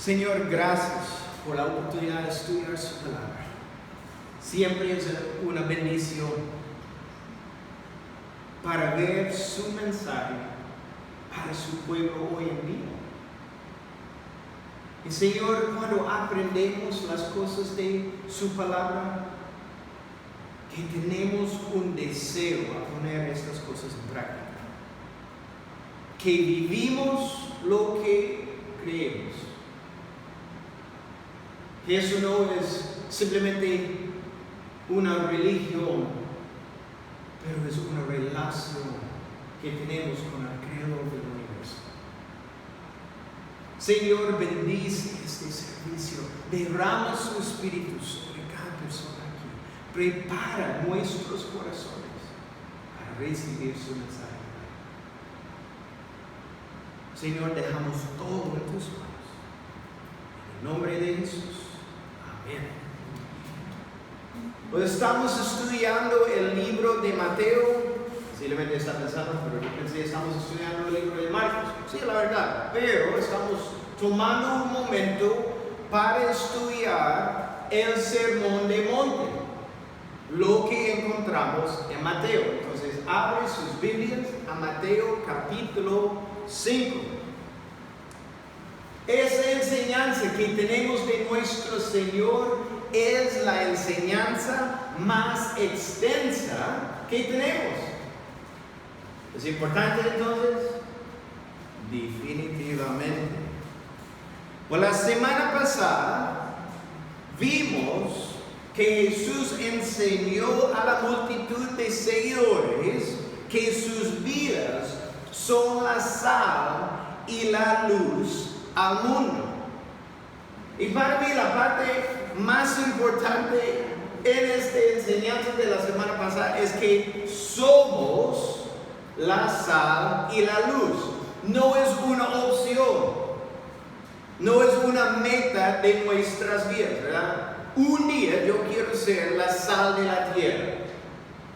Señor, gracias por la oportunidad de estudiar su palabra. Siempre es una bendición para ver su mensaje para su pueblo hoy en día. Y Señor, cuando aprendemos las cosas de su palabra, que tenemos un deseo a poner estas cosas en práctica. Que vivimos lo que creemos. Que eso no es simplemente una religión, pero es una relación que tenemos con el Creador del universo. Señor, bendice este servicio, derrama su espíritu sobre cada persona aquí, prepara nuestros corazones para recibir su mensaje. Señor, dejamos todo en tus manos. En el nombre de Jesús. Amén. Pues estamos estudiando el libro de Mateo. Posiblemente está pensando, pero yo pensé estamos estudiando el libro de Marcos. Sí, la verdad. Pero estamos tomando un momento para estudiar el Sermón de Monte. Lo que encontramos en Mateo. Entonces, abre sus Biblias a Mateo capítulo 5. Esa enseñanza que tenemos de nuestro Señor es la enseñanza más extensa que tenemos. ¿Es importante entonces? Definitivamente. Pues la semana pasada vimos que Jesús enseñó a la multitud de seguidores que sus vidas son la sal y la luz al mundo. Y para mí la parte más importante en esta enseñanza de la semana pasada es que somos la sal y la luz. No es una opción, no es una meta de nuestras vidas, ¿verdad? Un día yo quiero ser la sal de la tierra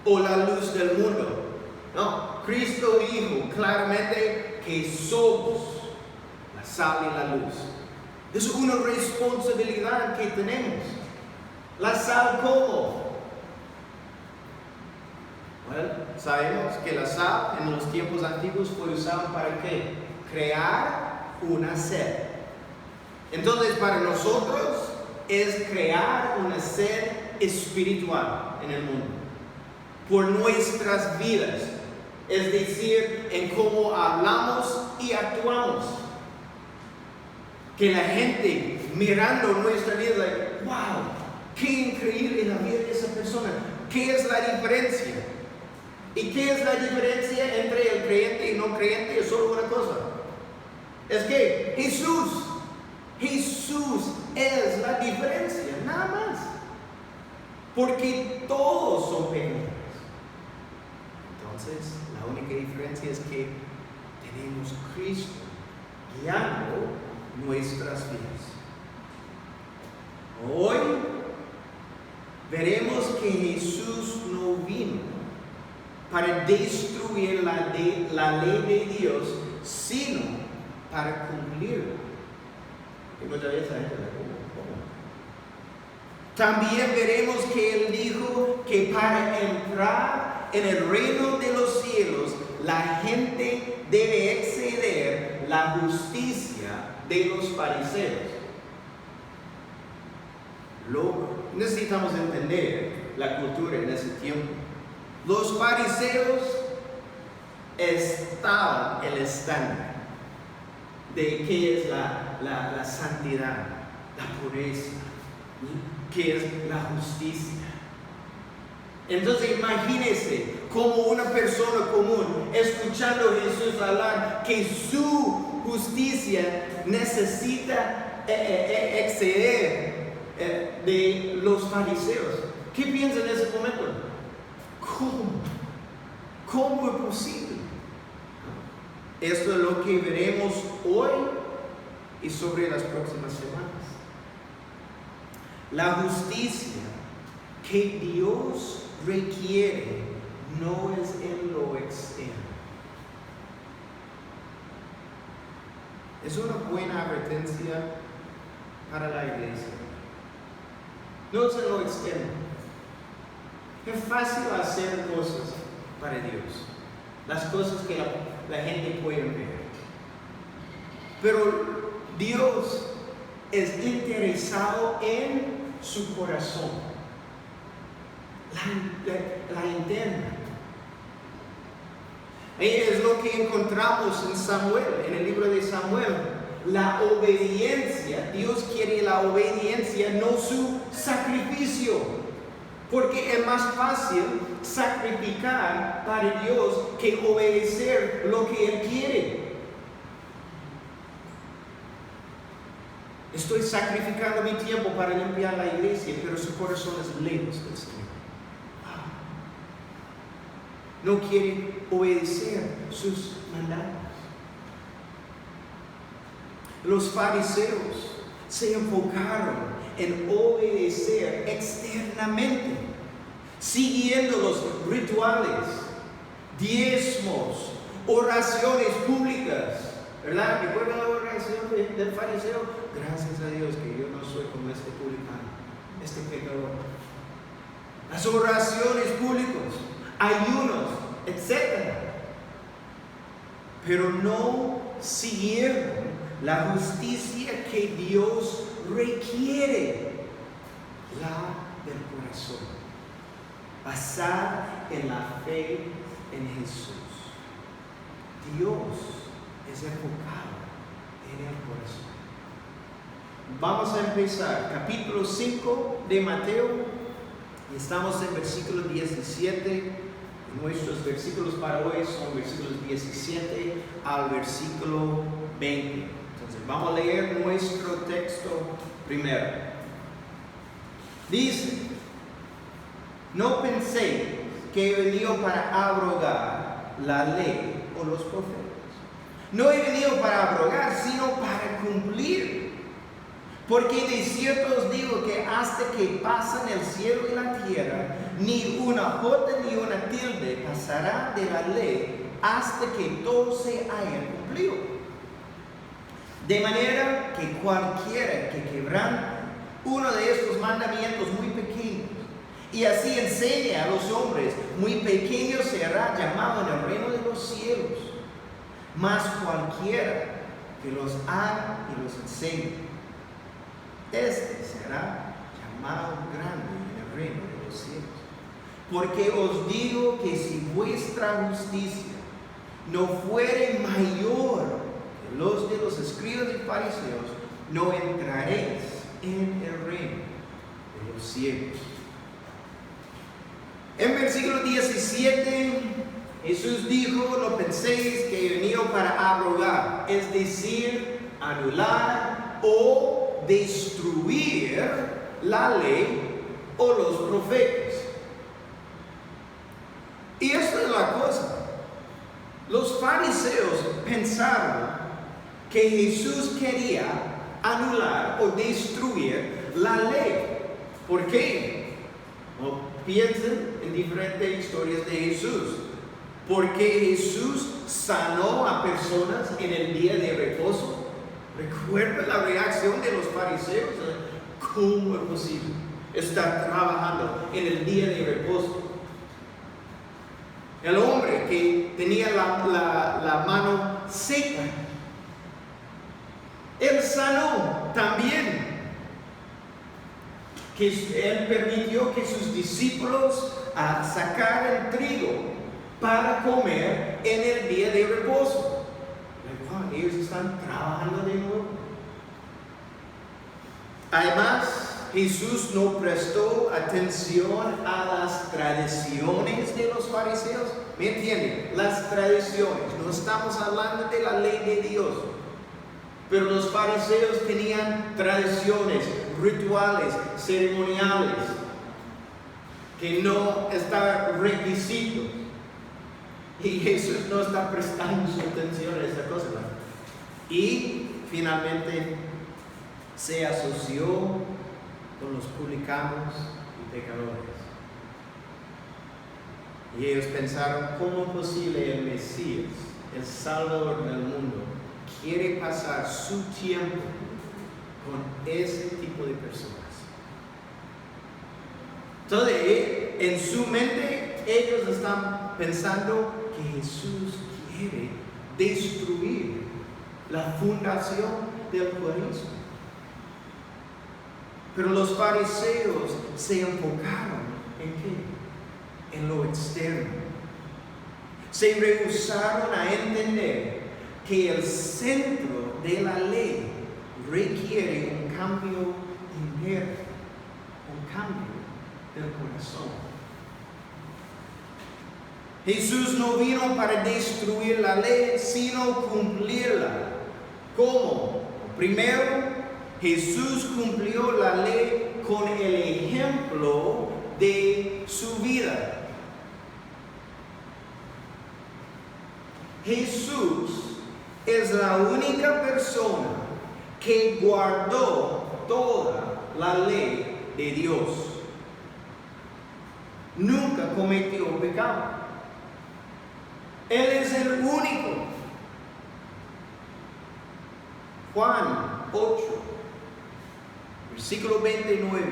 o la luz del mundo. No, Cristo dijo claramente que somos la sal y la luz. Es una responsabilidad que tenemos. La sal, ¿cómo? Bueno, sabemos que la sal en los tiempos antiguos fue usada para ¿qué? Crear una sed. Entonces para nosotros es crear una sed espiritual en el mundo. Por nuestras vidas. Es decir, en cómo hablamos y actuamos. Que la gente mirando nuestra vida, like, wow, qué increíble la vida de esa persona. ¿Qué es la diferencia? ¿Y qué es la diferencia entre el creyente y no creyente? Es solo una cosa. Es que Jesús es la diferencia, nada más. Porque todos son pecadores. Entonces, la única diferencia es que tenemos Cristo guiando nuestras vidas. Hoy veremos que Jesús no vino para destruir la ley de Dios, sino para cumplirla. Y muchas veces la gente ¿cómo? También veremos que Él dijo que para entrar en el reino de los cielos, la gente debe exceder la justicia de los fariseos. Necesitamos entender la cultura en ese tiempo. Los fariseos estaban el estándar de qué es la santidad, la pureza, qué es la justicia. Entonces imagínense como una persona común escuchando a Jesús hablar que su justicia necesita exceder de los fariseos. ¿Qué piensan en ese momento? ¿Cómo es posible? Esto es lo que veremos hoy y sobre las próximas semanas. La justicia que Dios requiere no es en lo externo. Es una buena advertencia para la iglesia. No es en lo externo. Es fácil hacer cosas para Dios. Las cosas que la gente puede ver. Pero Dios es interesado en su corazón. La interna. Y es lo que encontramos en Samuel, en el libro de Samuel. La obediencia, Dios quiere la obediencia, no su sacrificio. Porque es más fácil sacrificar para Dios que obedecer lo que Él quiere. Estoy sacrificando mi tiempo para limpiar la iglesia, pero su corazón es lejos del Señor. No quiere obedecer sus mandatos. Los fariseos se enfocaron en obedecer externamente, siguiendo los rituales, diezmos, oraciones públicas. ¿Verdad? ¿Recuerdan la oración del fariseo? Gracias a Dios que yo no soy como este publicano, este pecador. Las oraciones públicas, ayunos, etc. Pero no siguieron la justicia que Dios requiere, la del corazón, basada en la fe en Jesús. Dios es enfocado en el corazón. Vamos a empezar capítulo 5 de Mateo y estamos en versículo 17. Nuestros versículos para hoy son versículos 17 al versículo 20. Entonces vamos a leer nuestro texto primero. Dice: no penséis que he venido para abrogar la ley o los profetas. No he venido para abrogar, sino para cumplir. Porque de cierto os digo que hasta que pasen el cielo y la tierra, ni una jota ni una tilde pasará de la ley hasta que todo se haya cumplido. De manera que cualquiera que quebrante uno de estos mandamientos muy pequeños y así enseñe a los hombres, muy pequeño será llamado en el reino de los cielos. Mas cualquiera que los haga y los enseñe, este será llamado grande en el reino de los cielos. Porque os digo que si vuestra justicia no fuere mayor que los de los escribas y fariseos, no entraréis en el reino de los cielos. En versículo 17, Jesús dijo: no penséis que he venido para abrogar, es decir, anular o destruir la ley o los profetas. Y esta es la cosa. Los fariseos pensaron que Jesús quería anular o destruir la ley. ¿Por qué? Well, piensen en diferentes historias de Jesús. Porque Jesús sanó a personas en el día de reposo. ¿Recuerda la reacción de los fariseos? ¿Cómo es posible estar trabajando en el día de reposo? El hombre que tenía la mano seca, él sanó también. Que él permitió que sus discípulos sacaran trigo para comer en el día de reposo. Ellos están trabajando de nuevo. Además, Jesús no prestó atención a las tradiciones de los fariseos. ¿Me entienden? Las tradiciones. No estamos hablando de la ley de Dios. Pero los fariseos tenían tradiciones, rituales, ceremoniales, que no estaban requisitos. Y Jesús no está prestando su atención a esa cosa. Y finalmente se asoció con los publicanos y pecadores. Y ellos pensaron: ¿cómo es posible el Mesías, el Salvador del mundo, quiere pasar su tiempo con ese tipo de personas. Entonces, en su mente, ellos están pensando que Jesús quiere destruir la fundación del judaísmo. Pero los fariseos se enfocaron ¿en qué? En lo externo. Se rehusaron a entender que el centro de la ley requiere un cambio interno, un cambio del corazón. Jesús no vino para destruir la ley, sino cumplirla. ¿Cómo? Primero, Jesús cumplió la ley con el ejemplo de su vida. Jesús es la única persona que guardó toda la ley de Dios. Nunca cometió pecado. Él es el único. Juan 8, versículo 29.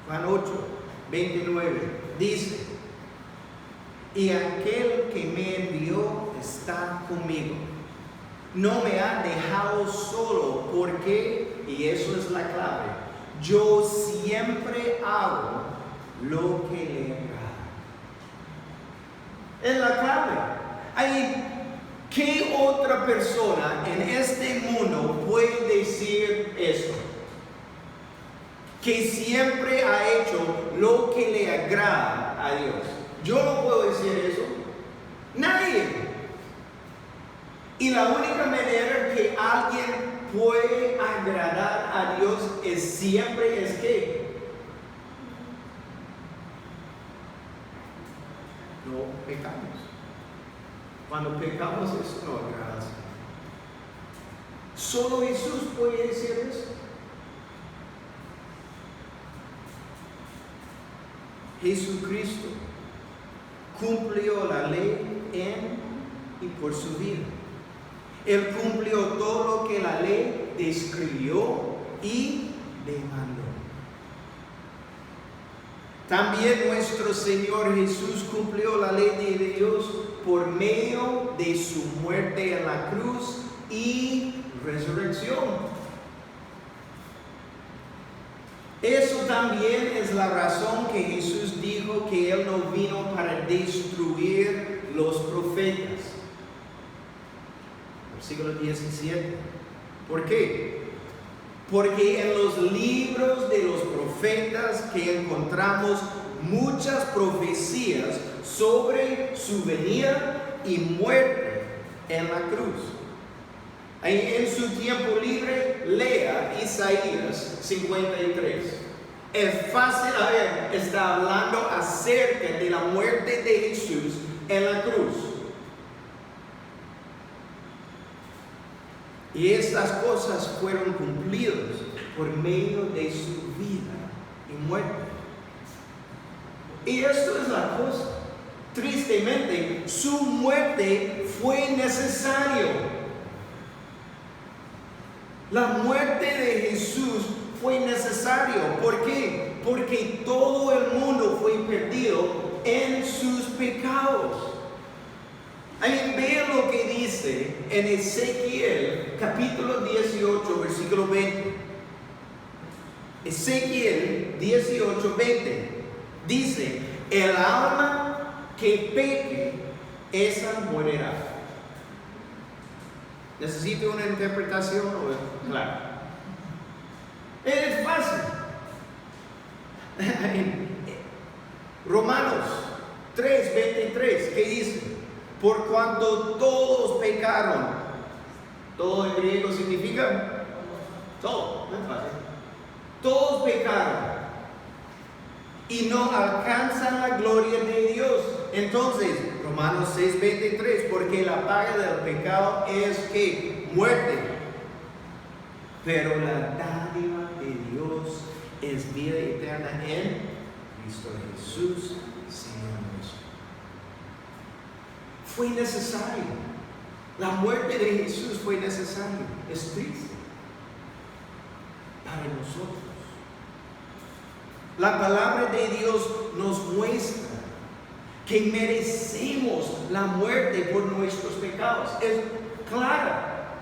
Juan 8, 29 dice: y aquel que me envió está conmigo. No me ha dejado solo porque, y eso es la clave, yo siempre hago lo que le agrada. Es la clave. ¿Qué otra persona en este mundo puede decir esto? Que siempre ha hecho lo que le agrada a Dios. Yo no puedo decir eso. Nadie. Y la única manera que alguien puede agradar a Dios siempre es que no pecamos. Cuando pecamos, eso no agrada al Señor. Solo Jesús puede decir eso. Jesucristo cumplió la ley en y por su vida. Él cumplió todo lo que la ley describió y demandó. También nuestro Señor Jesús cumplió la ley de Dios por medio de su muerte en la cruz y resurrección. Eso también es la razón que Jesús dijo que Él no vino para destruir los profetas. Versículo 17. ¿Por qué? Porque en los libros de los profetas que encontramos muchas profecías sobre su venida y muerte en la cruz. En su tiempo libre, lea Isaías 53. Es fácil, está hablando acerca de la muerte de Jesús en la cruz. Y estas cosas fueron cumplidas por medio de su vida y muerte. Y esto es la cosa. Tristemente, su muerte fue necesario. La muerte de Jesús fue necesario. ¿Por qué? Porque todo el mundo fue perdido en sus pecados. Vean lo que dice en Ezequiel capítulo 18 versículo 20. Ezequiel 18, 20 dice: el alma que peque, esa morirá. ¿Necesito una interpretación? Claro. Es fácil. Romanos 3, 23, ¿qué dice? Por cuanto todos pecaron. Todo en griego significa todo, no es fácil. Todos pecaron y no alcanzan la gloria de Dios. Entonces, Romanos 6, 23, porque la paga del pecado es que muerte, pero la dádiva de Dios es vida eterna en Cristo Jesús, Señor nuestro. Fue necesario. La muerte de Jesús fue necesaria. Es triste. para nosotros. La palabra de Dios nos muestra que merecemos la muerte por nuestros pecados. Es clara.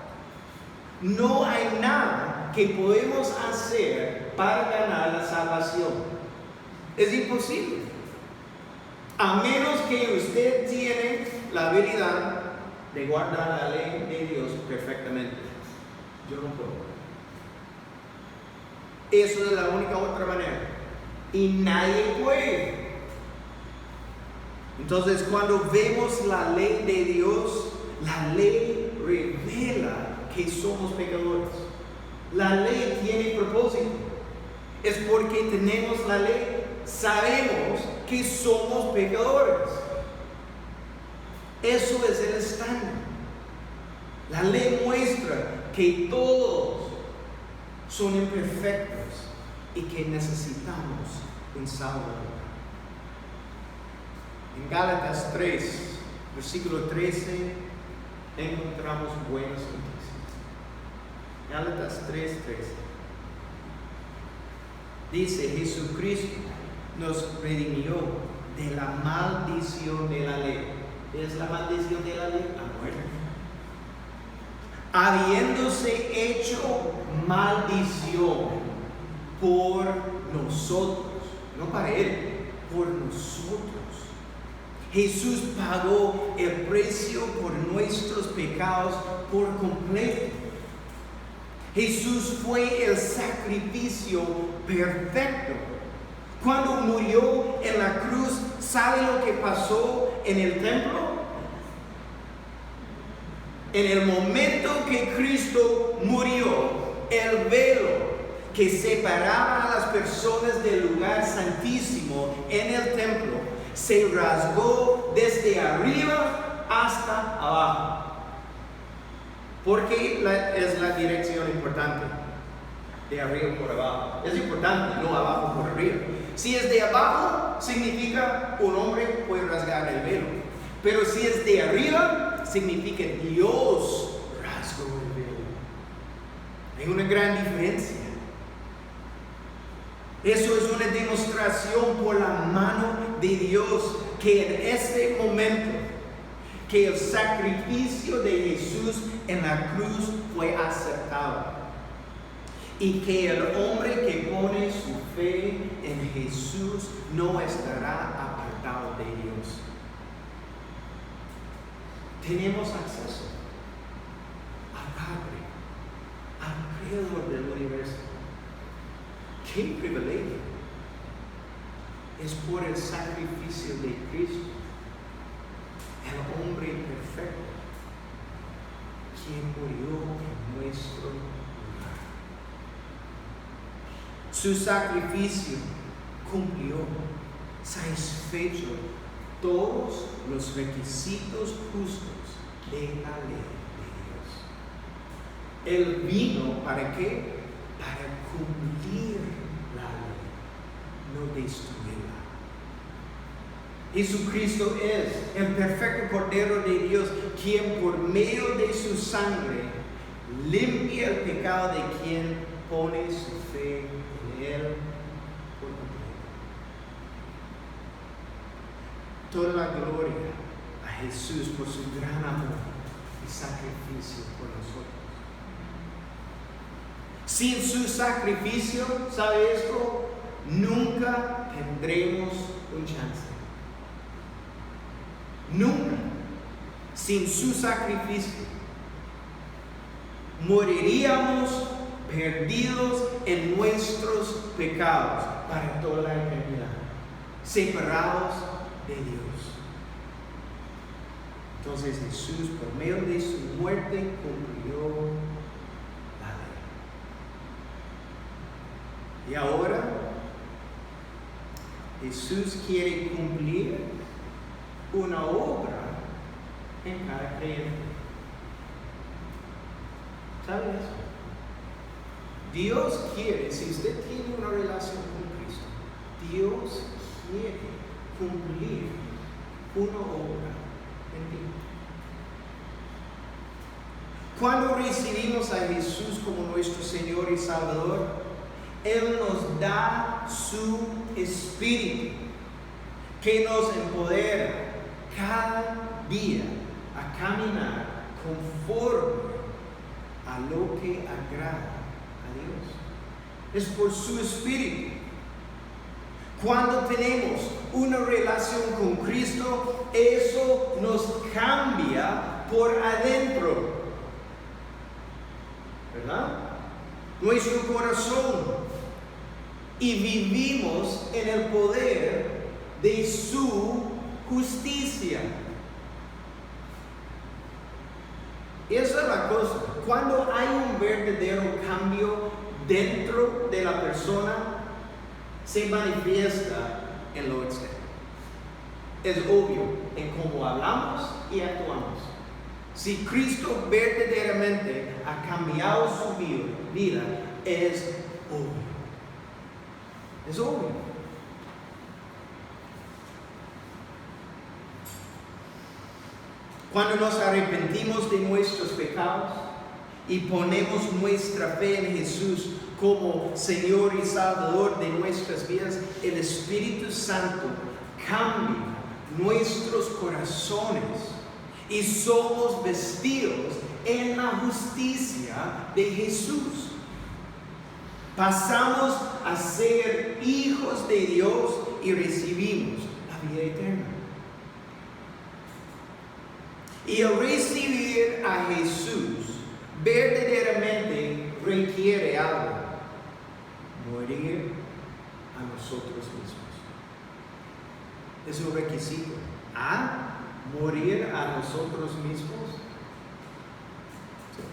No hay nada que podemos hacer para ganar la salvación. Es imposible. A menos que usted tiene la habilidad de guardar la ley de Dios perfectamente. Yo no puedo. Eso es la única otra manera. Y nadie puede. Entonces, cuando vemos la ley de Dios, la ley revela que somos pecadores. La ley tiene propósito. Es porque tenemos la ley, sabemos que somos pecadores. Eso es el estándar. La ley muestra que todos son imperfectos y que necesitamos un Salvador. En Gálatas 3, versículo 13, encontramos buenas noticias. Gálatas 3:13. Dice: Jesucristo nos redimió de la maldición de la ley. ¿Qué es la maldición de la ley? La muerte. Habiéndose hecho maldición por nosotros, no para Él, por nosotros. Jesús pagó el precio por nuestros pecados por completo. Jesús fue el sacrificio perfecto. Cuando murió en la cruz, ¿sabe lo que pasó en el templo? En el momento que Cristo murió, el velo que separaba a las personas del lugar santísimo en el templo se rasgó desde arriba hasta abajo. Porque es la dirección importante, de arriba por abajo. Es importante, no abajo por arriba. Si es de abajo, significa un hombre puede rasgar el velo. Pero si es de arriba, significa Dios rasgó el velo. Hay una gran diferencia. Eso es una demostración por la mano de Dios que en ese momento que el sacrificio de Jesús en la cruz fue aceptado y que el hombre que pone su fe en Jesús no estará apartado de Dios. Tenemos acceso al Padre, al Creador del universo. ¡Qué privilegio! Es por el sacrificio de Cristo, el hombre perfecto, quien murió en nuestro lugar. Su sacrificio cumplió, satisfecho todos los requisitos justos de la ley de Dios. Él vino ¿para qué? Para cumplir la ley, no destruirla. Jesucristo es el perfecto Cordero de Dios, quien por medio de su sangre limpia el pecado de quien pone su fe en Él por completo. Toda la gloria a Jesús por su gran amor y sacrificio por nosotros. Sin su sacrificio, ¿sabe esto? Nunca tendremos un chance. Nunca. Sin su sacrificio, moriríamos perdidos en nuestros pecados para toda la eternidad, separados de Dios. Entonces Jesús, por medio de su muerte, cumplió la ley. Y ahora Jesús quiere cumplir una obra en cada creyente. ¿Sabe eso? Dios quiere, si usted tiene una relación con Cristo, Dios quiere cumplir una obra en ti. Cuando recibimos a Jesús como nuestro Señor y Salvador, Él nos da su espíritu que nos empodera cada día a caminar conforme a lo que agrada a Dios. Es por su espíritu. Cuando tenemos una relación con Cristo, eso nos cambia por adentro, ¿verdad? Nuestro corazón. Y vivimos en el poder de su justicia. Esa es la cosa. Cuando hay un verdadero cambio dentro de la persona, se manifiesta en lo externo. Es obvio en cómo hablamos y actuamos. Si Cristo verdaderamente ha cambiado su vida, es obvio. Es obvio. Cuando nos arrepentimos de nuestros pecados y ponemos nuestra fe en Jesús como Señor y Salvador de nuestras vidas, el Espíritu Santo cambia nuestros corazones y somos vestidos en la justicia de Jesús. Pasamos a ser hijos de Dios y recibimos la vida eterna. Y el recibir a Jesús verdaderamente requiere algo: morir a nosotros mismos. Es un requisito. Morir a nosotros mismos. Sí.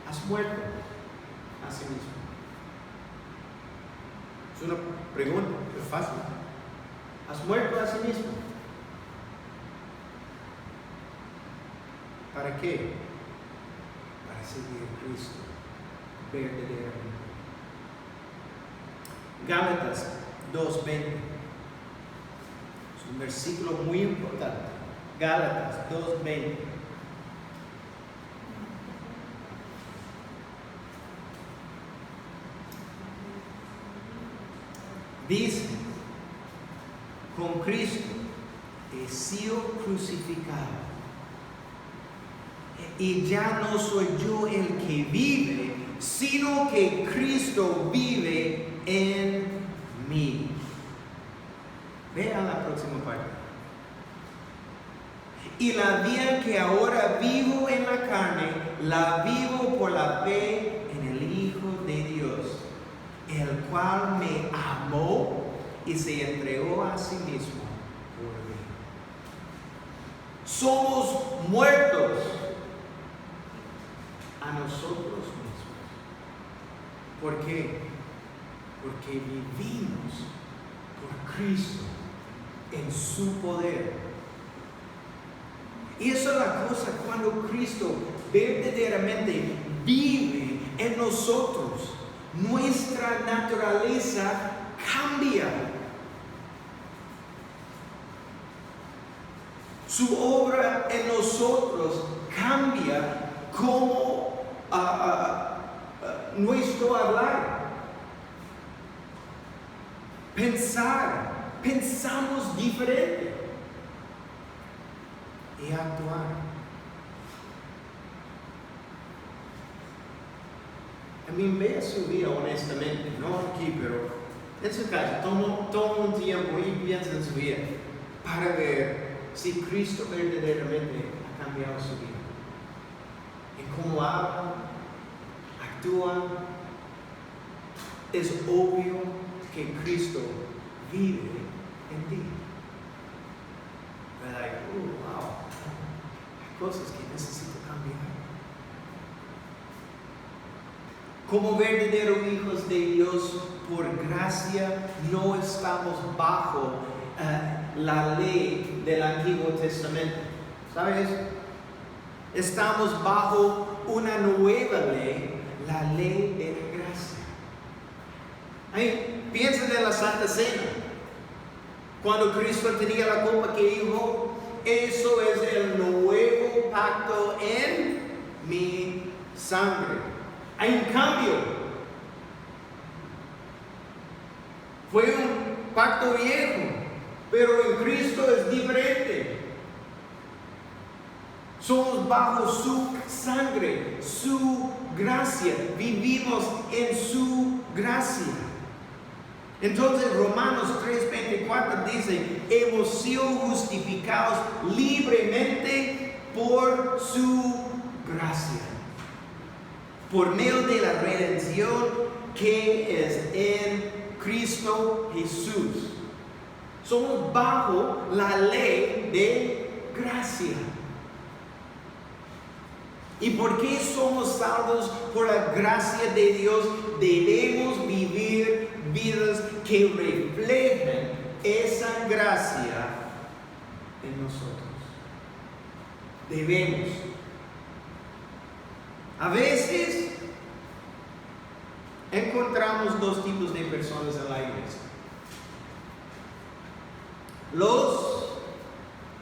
¿Has muerto a sí mismo? Es una pregunta, es fácil. ¿Has muerto a sí mismo? ¿Para qué? Para seguir a Cristo verdaderamente. Gálatas 2:20 es un versículo muy importante. Gálatas 2:20. Dice: con Cristo he sido crucificado, y ya no soy yo el que vive, sino que Cristo vive en mí. Vean la próxima parte. Y la vida que ahora vivo en la carne, la vivo por la fe en el Hijo de Dios, el cual me amó y se entregó a sí mismo por mí. Somos muertos a nosotros mismos. ¿Por qué? Porque vivimos por Cristo en su poder. Y esa es la cosa, cuando Cristo verdaderamente vive en nosotros, nuestra naturaleza cambia. Su obra en nosotros cambia como nuestro hablar. Pensamos diferente. Y actuar. A mí vea su vida honestamente, no aquí, pero en su casa. Toma un tiempo y piensa en su vida para ver si Cristo verdaderamente ha cambiado su vida. En cómo habla, actúa. Es obvio que Cristo vive en ti. Pero wow, hay cosas que necesito cambiar. Como verdaderos hijos de Dios, por gracia, no estamos bajo la ley del Antiguo Testamento. ¿Sabes? Estamos bajo una nueva ley, la ley de la gracia. Ay, piensa en la Santa Cena. Cuando Cristo tenía la copa, que dijo: eso es el nuevo pacto en mi sangre. Hay un cambio. Fue un pacto viejo, pero en Cristo es diferente. Somos bajo su sangre, su gracia. Vivimos en su gracia. Entonces Romanos 3:24 dice, hemos sido justificados libremente por su gracia, por medio de la redención que es en Cristo Jesús. Somos bajo la ley de gracia. ¿Y por qué somos salvos por la gracia de Dios? Debemos vivir vidas que reflejen esa gracia en nosotros. Debemos. A veces encontramos dos tipos de personas en la iglesia. Los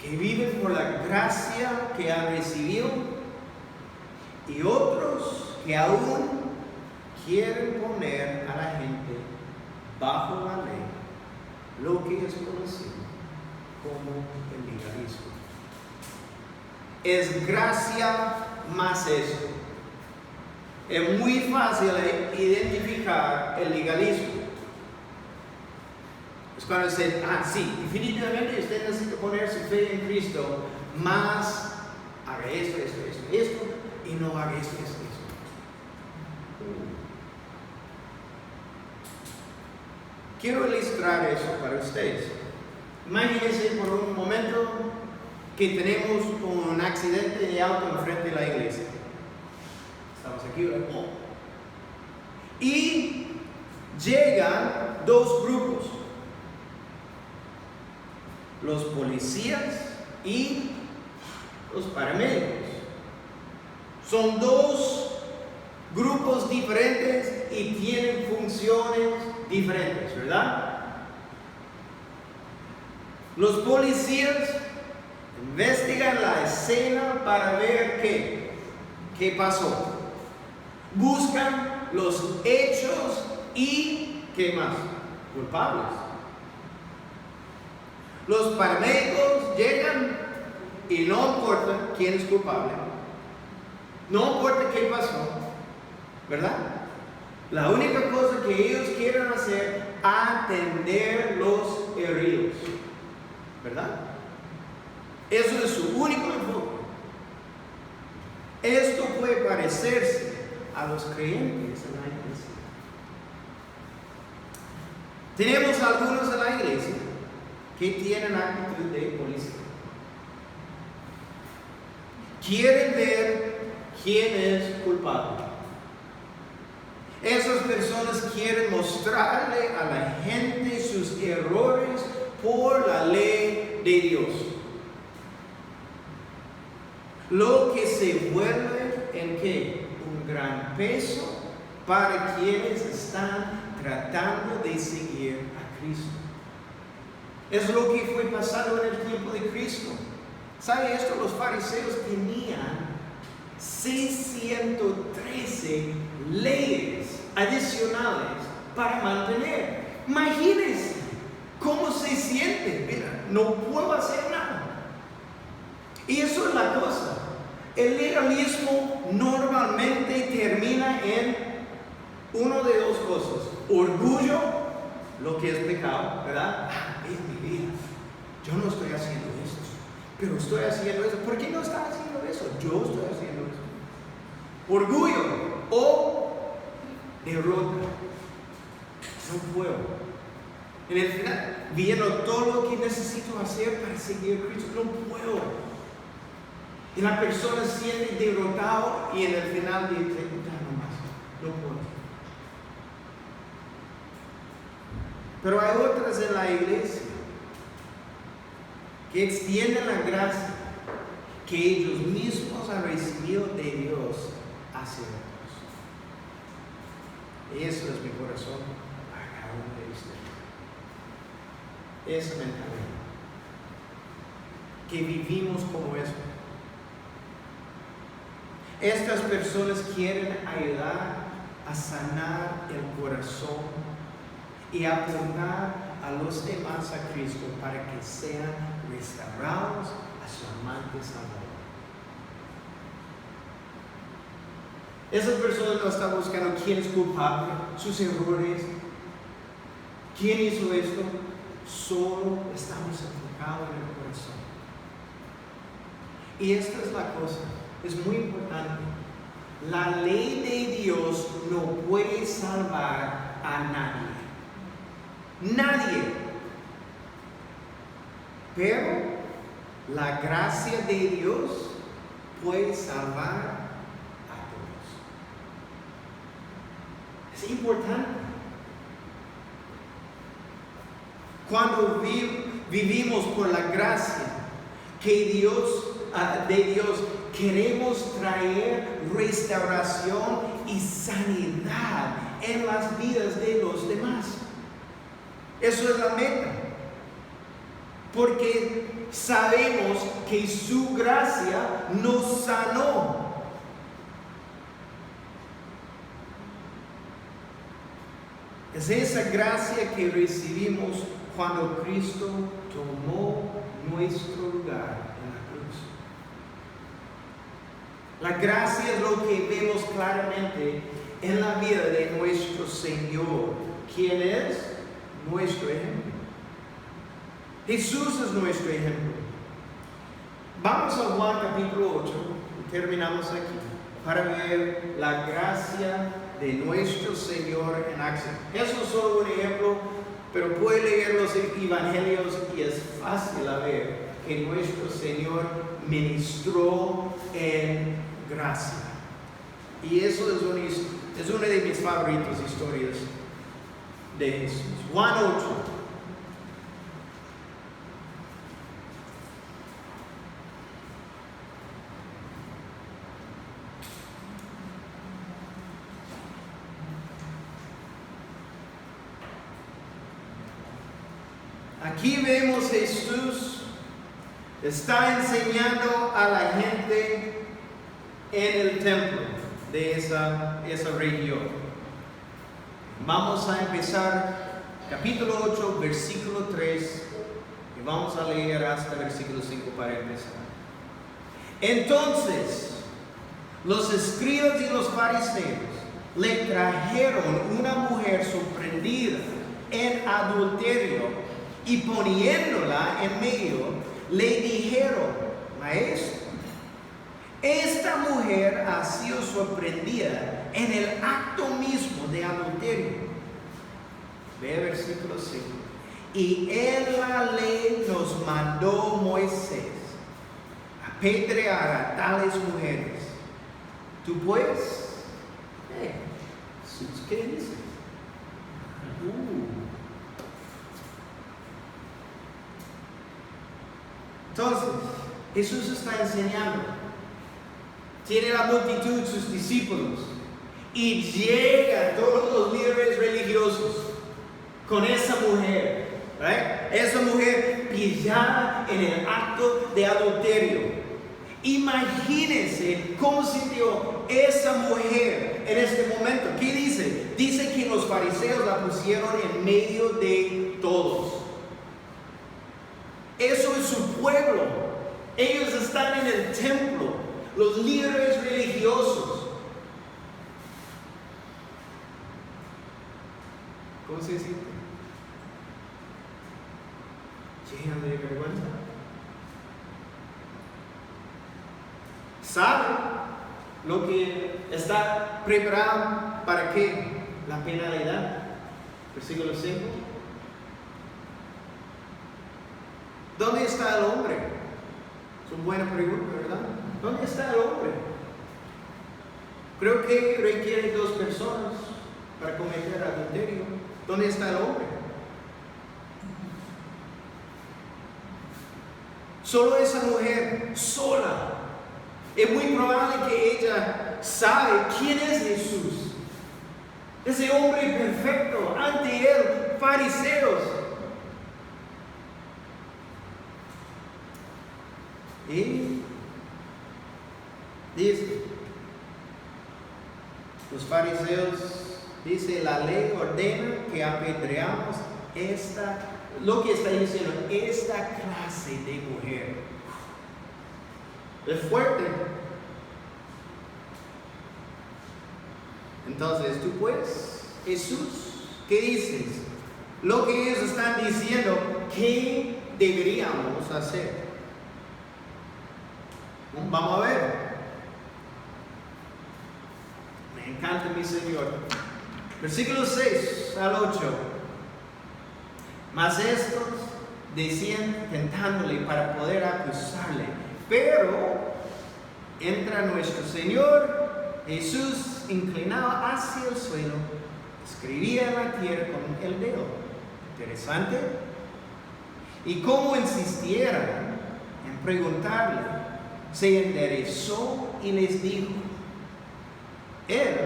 que viven por la gracia que han recibido y otros que aún quieren poner a la gente bajo la ley, lo que es conocido como el legalismo. Es gracia más eso. Es muy fácil identificar el legalismo. Es cuando dicen, sí, definitivamente usted necesita poner su fe en Cristo, más haga esto, y no haga esto. Quiero ilustrar eso para ustedes. Imagínense por un momento que tenemos un accidente de auto enfrente de la iglesia. Estamos aquí, y llegan dos grupos: los policías y los paramédicos. Son dos grupos diferentes y tienen funciones diferentes, ¿verdad? Los policías investigan la escena para ver qué pasó. Buscan los hechos y ¿qué más? Culpables. Los paramédicos llegan y no importa quién es culpable, no importa qué pasó, ¿verdad? La única cosa que ellos quieren hacer es atender los heridos, ¿verdad? Eso es su único enfoque. Esto puede parecerse a los creyentes en la iglesia. Tenemos algunos en la iglesia que tienen actitud de policía. Quieren ver quién es culpable. Esas personas quieren mostrarle a la gente sus errores por la ley de Dios. Lo que se vuelve en ¿qué? Un gran peso para quienes están tratando de seguir a Cristo. Es lo que fue pasando en el tiempo de Cristo. ¿Sabe esto? Los fariseos tenían 613 leyes adicionales para mantener. Imagínense cómo se siente. Mira, no puedo hacer nada. Y eso es la cosa. El legalismo normalmente termina en una de dos cosas: orgullo, lo que es pecado, ¿verdad? Es mi vida. Yo no estoy haciendo esto, pero estoy haciendo eso. ¿Por qué no está haciendo eso? Yo estoy haciendo eso. Orgullo o derrota. No puedo. En el final, viendo todo lo que necesito hacer para seguir a Cristo, no puedo. Y la persona se siente derrotado y en el final dice, no más, no puedo. Pero hay otras en la iglesia que extienden la gracia que ellos mismos han recibido de Dios hacia otros. Y eso es mi corazón para cada uno de ustedes. Esa mentalidad. Que vivimos como eso. Estas personas quieren ayudar a sanar el corazón y apuntar a los demás a Cristo para que sean restaurados a su amante Salvador. Esas personas no están buscando quién es culpable, sus errores, quién hizo esto. Solo estamos enfocados en el corazón. Y esta es la cosa, es muy importante. La ley de Dios no puede salvar a nadie. Nadie. Pero la gracia de Dios puede salvar a todos. Es importante. Cuando vivimos por la gracia que de Dios, queremos traer restauración y sanidad en las vidas de los demás. Eso es la meta. Porque sabemos que su gracia nos sanó. Es esa gracia que recibimos cuando Cristo tomó nuestro lugar en la cruz. La gracia es lo que vemos claramente en la vida de nuestro Señor. ¿Quién es? Nuestro ejemplo. Jesús es nuestro ejemplo. Vamos a Juan capítulo 8 y terminamos aquí para ver la gracia de nuestro Señor en acción. Eso es solo un ejemplo, pero puede leer los evangelios y es fácil a ver que nuestro Señor ministró en gracia. Y eso es una de mis favoritas historias de Jesús. Juan 8. Aquí vemos Jesús está enseñando a la gente en el templo de esa región. Vamos a empezar capítulo 8, versículo 3 y vamos a leer hasta versículo 5 para empezar. Entonces, los escribas y los fariseos le trajeron una mujer sorprendida en adulterio y poniéndola en medio, le dijeron: Maestro, esta mujer ha sido sorprendida en el acto mismo de adulterio. Ve el versículo 5. Y en la ley nos mandó Moisés apedrear a tales mujeres. ¿Tú puedes? ¿Qué dice? Entonces, Jesús está enseñando. Tiene la multitud, sus discípulos, y llegan todos los líderes religiosos con esa mujer, ¿right? Esa mujer pillada en el acto de adulterio. Imagínense cómo sintió esa mujer en este momento. ¿Qué dice? Dice que los fariseos la pusieron en medio de todos. Eso es su pueblo. Ellos están en el templo, los líderes religiosos. ¿Cómo se siente? Lleno de vergüenza. ¿Sabe lo que está preparado para qué? La penalidad. Versículo 5. ¿Dónde está el hombre? Es una buena pregunta, ¿verdad? ¿Dónde está el hombre? Creo que requiere 2 personas para cometer adulterio. ¿Dónde está el hombre? Solo esa mujer, sola. Es muy probable que ella sabe quién es Jesús. Ese hombre perfecto, ante él, fariseos. Y dice, Los fariseos, dice, la ley ordena que apedreamos lo que está diciendo, esta clase de mujer. Es fuerte. Entonces, tú pues, Jesús, ¿qué dices? Lo que ellos están diciendo, ¿qué deberíamos hacer? Vamos a ver. Me encanta mi Señor. Versículo 6 al 8. Mas estos decían tentándole para poder acusarle. Pero entra nuestro Señor Jesús inclinado hacia el suelo, escribía en la tierra con el dedo. Interesante. Y como insistieran en preguntarle, se enderezó y les dijo: Él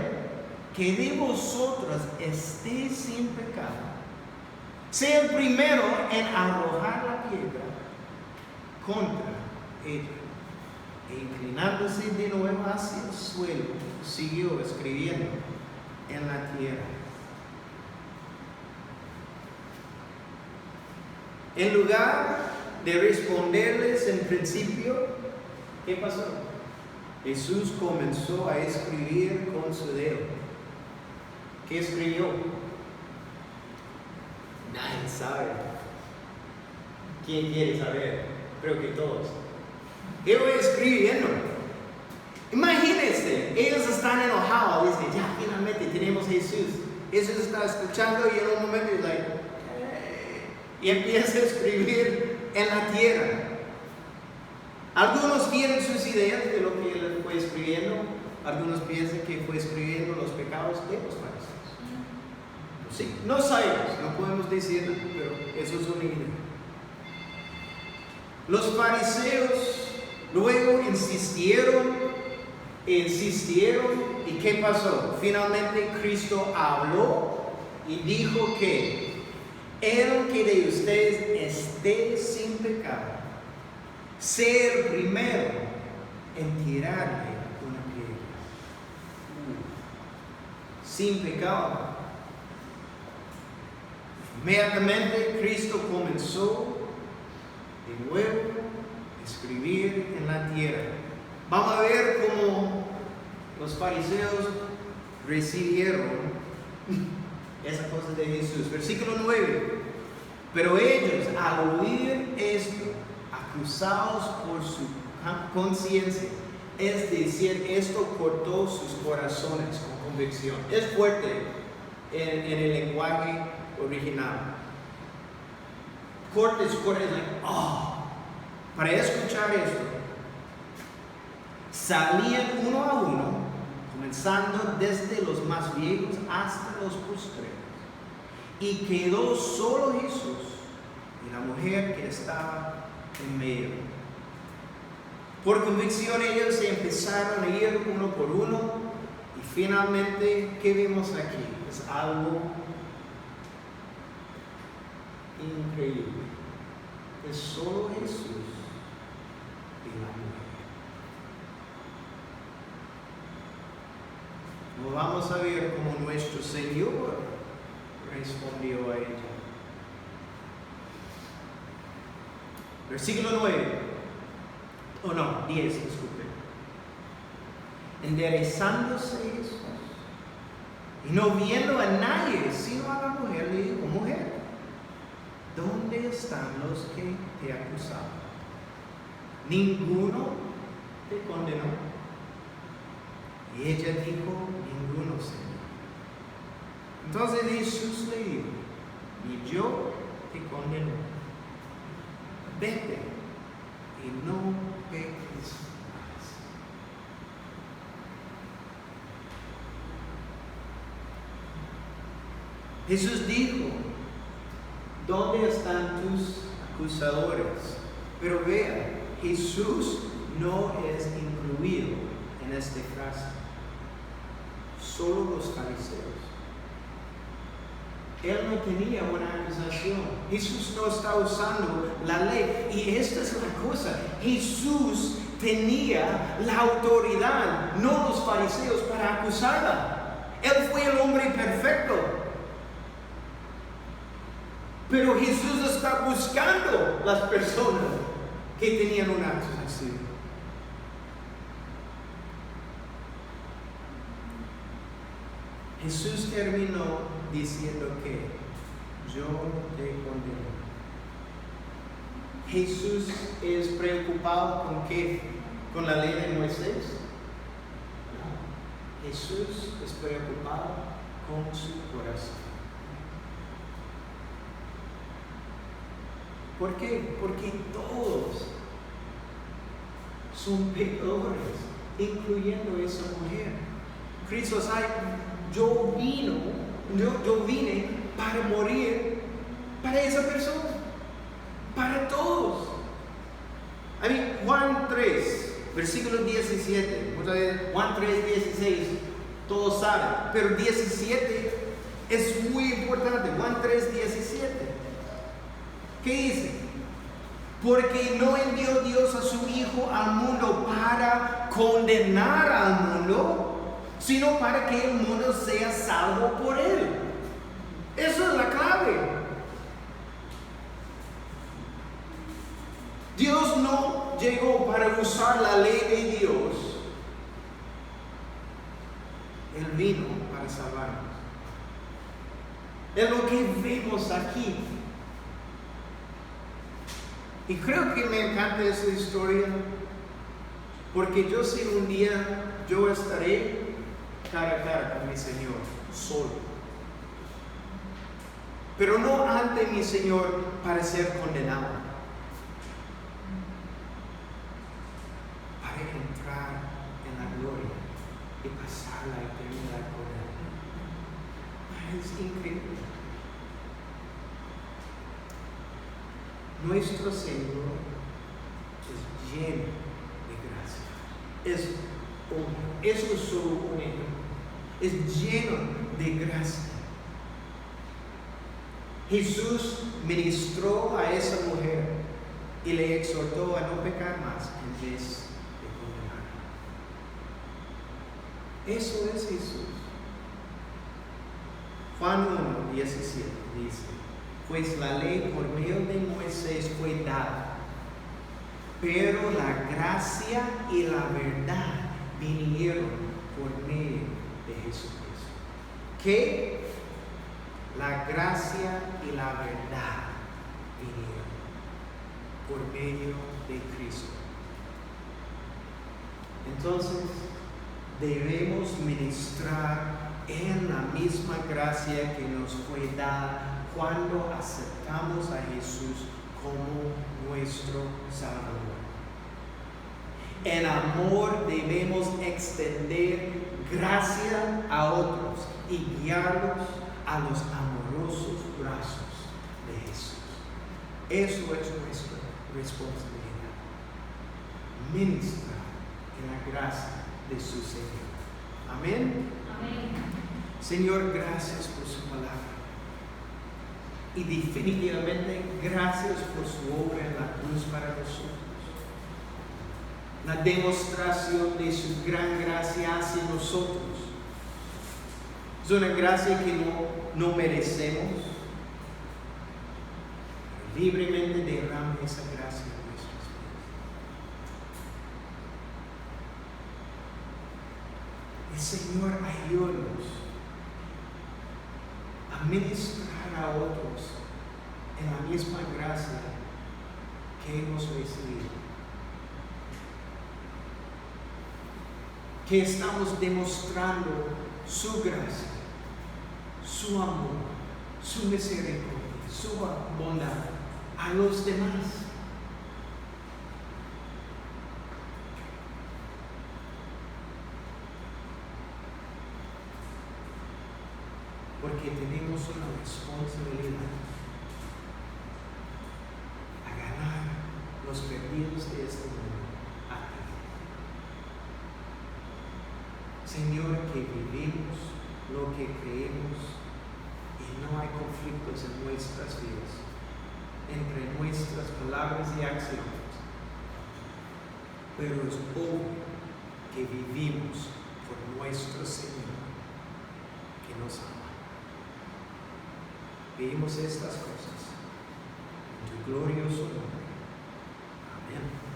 que de vosotros esté sin pecado, sea el primero en arrojar la piedra contra ella. E inclinándose de nuevo hacia el suelo, siguió escribiendo en la tierra. En lugar de responderles en principio, ¿qué pasó? Jesús comenzó a escribir con su dedo. ¿Qué escribió? Nadie sabe. ¿Quién quiere saber? Creo que todos. Él va escribiendo. Imagínense, ellos están enojados. Dicen, ya, finalmente tenemos a Jesús. Jesús está escuchando y en un momento es like, y empieza a escribir en la tierra. Algunos tienen sus ideas de lo que él fue escribiendo. Algunos piensan que fue escribiendo los pecados de los fariseos. Sí, no sabemos, no podemos decirlo, pero eso es una idea. Los fariseos luego insistieron, ¿y qué pasó? Finalmente Cristo habló y dijo que el que de ustedes esté sin pecado, sea el primero en tirarle una piedra. Sin pecado. Inmediatamente Cristo comenzó de nuevo a escribir en la tierra. Vamos a ver cómo los fariseos recibieron esa cosa de Jesús. Versículo 9. Pero ellos, al oír esto, acusados por su conciencia, es decir, esto cortó sus corazones con convicción. Es fuerte en el lenguaje original. Cortes, Para escuchar esto, salían uno a uno, comenzando desde los más viejos hasta los postreros, y quedó solo Jesús y la mujer que estaba en medio. Por convicción ellos se empezaron a ir uno por uno, y finalmente, ¿qué vemos aquí? Es algo increíble. Es solo Jesús y la mujer. No vamos a ver cómo nuestro Señor respondió a ella. Versículo 9. 10, disculpe. Enderezándose Jesús y no viendo a nadie sino a la mujer, le dijo: mujer, ¿dónde están los que te acusaban? ¿Ninguno te condenó? Y ella dijo: ninguno, Señor. Entonces Jesús le dijo: ni yo te condeno. Vete y no peques más. Jesús dijo: ¿dónde están tus acusadores? Pero vea, Jesús no es incluido en esta frase. Solo los fariseos. Él no tenía una acusación. Jesús no está usando la ley. Y esta es la cosa. Jesús tenía la autoridad, no los fariseos, para acusarla. Él fue el hombre perfecto. Pero Jesús está buscando las personas que tenían un acto así. Jesús terminó diciendo que yo te condeno. Jesús es preocupado con qué, con la ley de Moisés. No. Jesús es preocupado con su corazón. ¿Por qué? Porque todos son pecadores, incluyendo esa mujer. Cristo sabe, yo vine para morir para esa persona, para todos. Juan 3, versículo 17, Juan 3, 16, todos saben, pero 17 es muy importante. Juan 3, 17. ¿Qué dice? Porque no envió Dios a su Hijo al mundo para condenar al mundo, sino para que el mundo sea salvo por él. Eso es la clave. Dios no llegó para usar la ley de Dios. Él vino para salvarnos. Es lo que vemos aquí. Y creo que me encanta esa historia, porque yo sé un día yo estaré cara a cara con mi Señor, solo. Pero no ante mi Señor para ser condenado, para entrar en la gloria y pasar la eternidad con Él. Es increíble. Nuestro Señor es lleno de gracia. Eso es solo un ejemplo. Es lleno de gracia. Jesús ministró a esa mujer y le exhortó a no pecar más en vez de condenar. Eso es Jesús. Juan 1, 17 dice: pues la ley por medio de Moisés fue dada, pero la gracia y la verdad vinieron por medio de Jesucristo. ¿Qué? La gracia y la verdad vinieron por medio de Cristo. Entonces, debemos ministrar en la misma gracia que nos fue dada cuando aceptamos a Jesús como nuestro Salvador. En amor debemos extender gracia a otros y guiarlos a los amorosos brazos de Jesús. Eso es nuestra responsabilidad. Ministrar en la gracia de su Señor. Amén. Amén. Señor, gracias por su palabra. Y definitivamente gracias por su obra en la cruz para nosotros. La demostración de su gran gracia hacia nosotros. Es una gracia que no merecemos. Libremente derrama esa gracia en nuestras vidas. El Señor, ayúdanos a ministrar a otros en la misma gracia que hemos recibido. Que estamos demostrando su gracia, su amor, su misericordia, su bondad a los demás. Porque tenemos una responsabilidad a ganar los perdidos de este mundo a ti. Señor, que vivimos lo que creemos y no hay conflictos en nuestras vidas, entre nuestras palabras y acciones. Pero es obvio que vivimos por nuestro Señor que nos ama. Pedimos estas cosas en tu glorioso nombre. Amén.